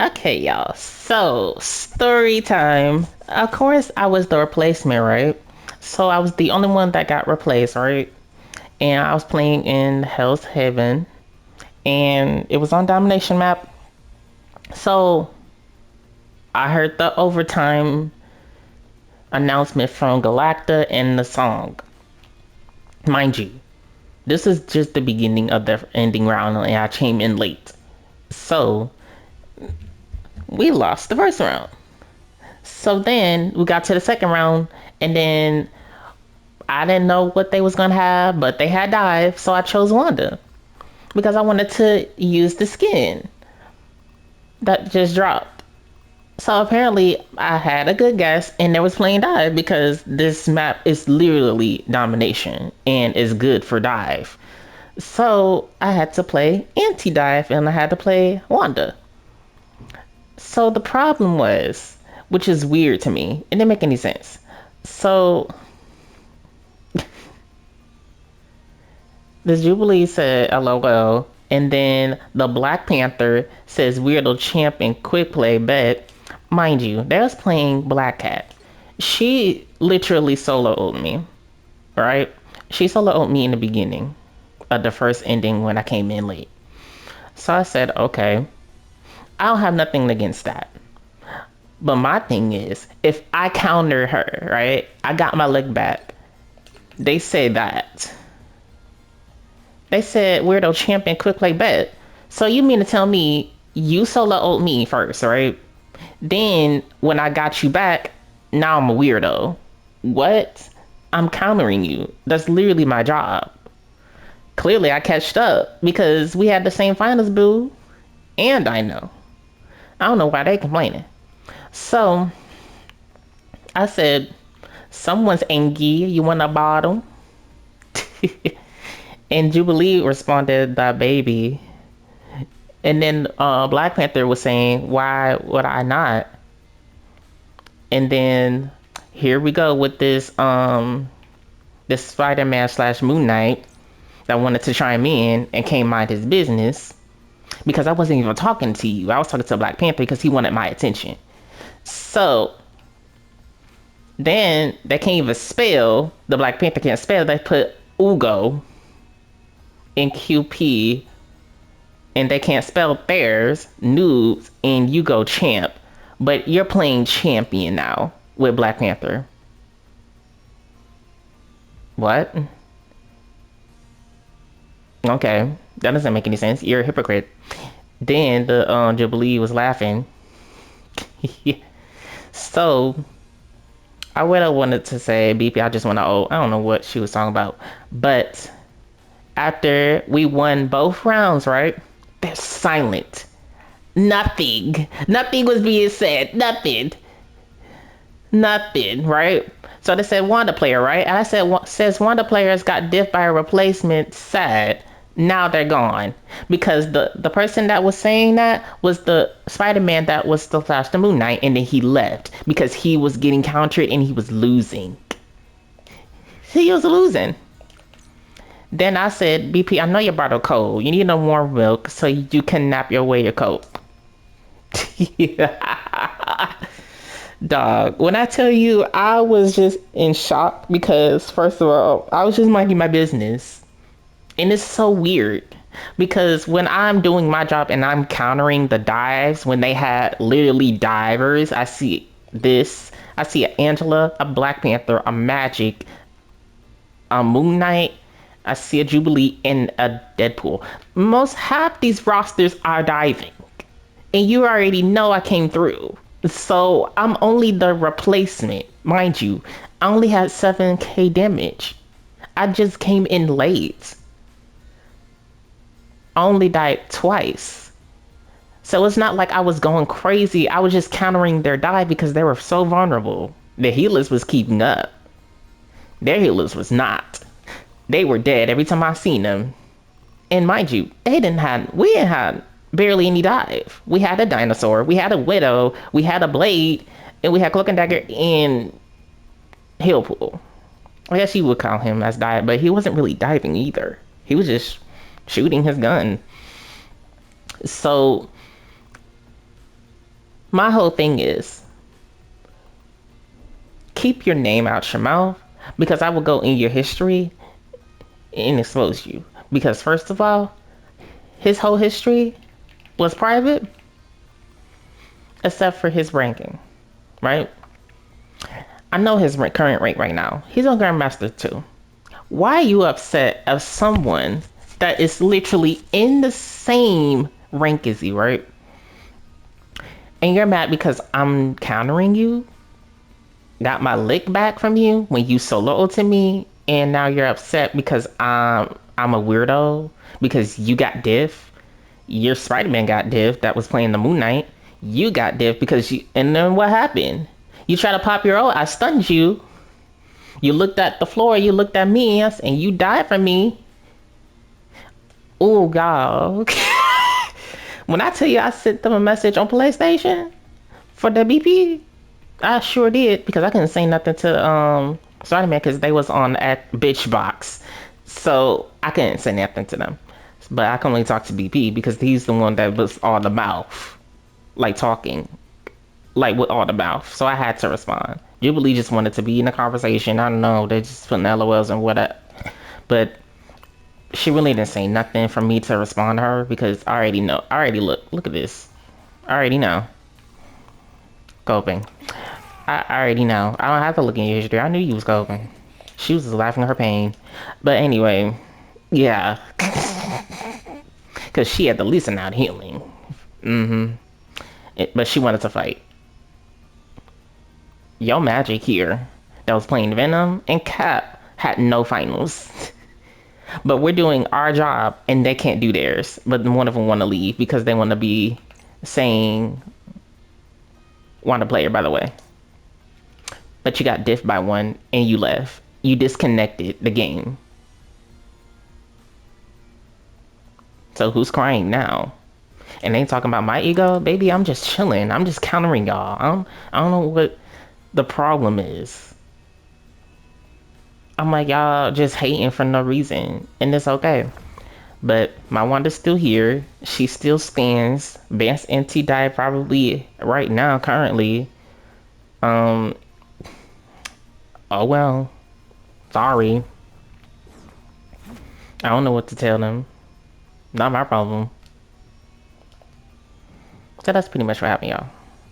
Okay, y'all. So, story time. Of course, I was the replacement, right? So, I was the only one that got replaced, right? And I was playing in Hell's Haven, and it was on Domination map. So, I heard the overtime announcement from Galacta and the song. Mind you, this is just the beginning of the ending round, and I came in late. So, we lost the first round. So then we got to the second round, and then I didn't know what they was gonna have, but they had dive, so I chose Wanda because I wanted to use the skin that just dropped. So apparently I had a good guess, and they was playing dive because this map is literally domination and is good for dive. So I had to play anti dive, and I had to play Wanda. So the problem was, which is weird to me, it didn't make any sense. So the Jubilee said LOL, and then the Black Panther says Weirdo Champion Quick Play Bet. Mind you, they was playing Black Cat. She literally soloed me, right? She soloed me in the beginning of the first ending when I came in late. So I said, okay, I don't have nothing against that. But my thing is, if I counter her, right, I got my leg back. They say that. They said weirdo champion quick play bet. So you mean to tell me you soloed me first, right? Then when I got you back, now I'm a weirdo. What? I'm countering you. That's literally my job. Clearly I catched up because we had the same finals, boo. And I know. I don't know why they complaining. So I said, someone's angry. You want a bottle? And Jubilee responded, "That baby." And then Black Panther was saying, "Why would I not?" And then here we go with this Spider-Man slash Moon Knight that wanted to chime in and can't mind his business because I wasn't even talking to you. I was talking to Black Panther because he wanted my attention. So then they can't even spell. The Black Panther can't spell. They put Ugo in QP, and they can't spell theirs, noobs, and you go champ. But you're playing champion now with Black Panther. What? Okay, that doesn't make any sense. You're a hypocrite. Then the Jubilee was laughing. So I would have wanted to say BP. I just want to. Oh, I don't know what she was talking about, but after we won both rounds, right? They're silent. Nothing. Nothing was being said. Nothing. Nothing, right? So they said Wanda player, right? And I said, says Wanda players got diffed by a replacement. Sad. Now they're gone because the person that was saying that was the Spider-Man that was the Flash, the Moon Knight, and then he left because he was getting countered and he was losing. He was losing. Then I said, BP, I know you brought a cold. You need no more milk so you can nap your way a coat. Dog, when I tell you, I was just in shock because, first of all, I was just minding my business. And it's so weird because when I'm doing my job and I'm countering the dives, when they had literally divers, I see this. I see an Angela, a Black Panther, a Magic, a Moon Knight. I see a Jubilee and a Deadpool. Most half these rosters are diving. And you already know I came through. So I'm only the replacement. Mind you, I only had 7k damage. I just came in late. I only died twice. So it's not like I was going crazy. I was just countering their dive because they were so vulnerable. The healers was keeping up. Their healers was not. They were dead every time I seen them. And mind you, we didn't have barely any dive. We had a dinosaur, we had a widow, we had a blade, and we had cloak and dagger and Hillpool. I guess you would count him as dive, but he wasn't really diving either. He was just shooting his gun. So My whole thing is keep your name out your mouth because I will go in your history and expose you. Because first of all, his whole history was private except for his ranking, right? I know his current rank right now. He's on Grandmaster 2. Why are you upset of someone that is literally in the same rank as you, right? And you're mad because I'm countering you, got my lick back from you when you soloed to me, and now you're upset because I'm a weirdo because you got diff. Your Spider-Man got diff that was playing the Moon Knight. You got diff because you. And then what happened? You try to pop your own. I stunned you. You looked at the floor. You looked at me, and you died for me. Oh God. When I tell you I sent them a message on PlayStation for the BP, I sure did because I couldn't say nothing to Spider-Man because they was on at bitch box, so I couldn't say nothing to them. But I can only talk to BP because he's the one that was all the mouth, like talking, like with all the mouth. So I had to respond. Jubilee just wanted to be in a conversation. I don't know. They just putting LOLs and whatever. But she really didn't say nothing for me to respond to her because I already know. I already look at this. I already know. Coping. I already know. I don't have to look in your history. I knew you was coping. She was laughing at her pain. But anyway, yeah. Because she had the least amount of healing. Mm-hmm. But she wanted to fight. Yo Magic here that was playing Venom and Cap had no finals. But we're doing our job and they can't do theirs. But one of them want to leave because they want to be saying want a player, by the way. But you got diffed by one and you left. You disconnected the game. So who's crying now? And they talking about my ego? Baby, I'm just chilling. I'm just countering y'all. I don't know what the problem is. I'm like, y'all just hating for no reason. And it's okay. But my Wanda's still here. She still stands. Vance NT died probably right now, currently. Um, oh well. Sorry. I don't know what to tell them. Not my problem. So that's pretty much what happened, y'all.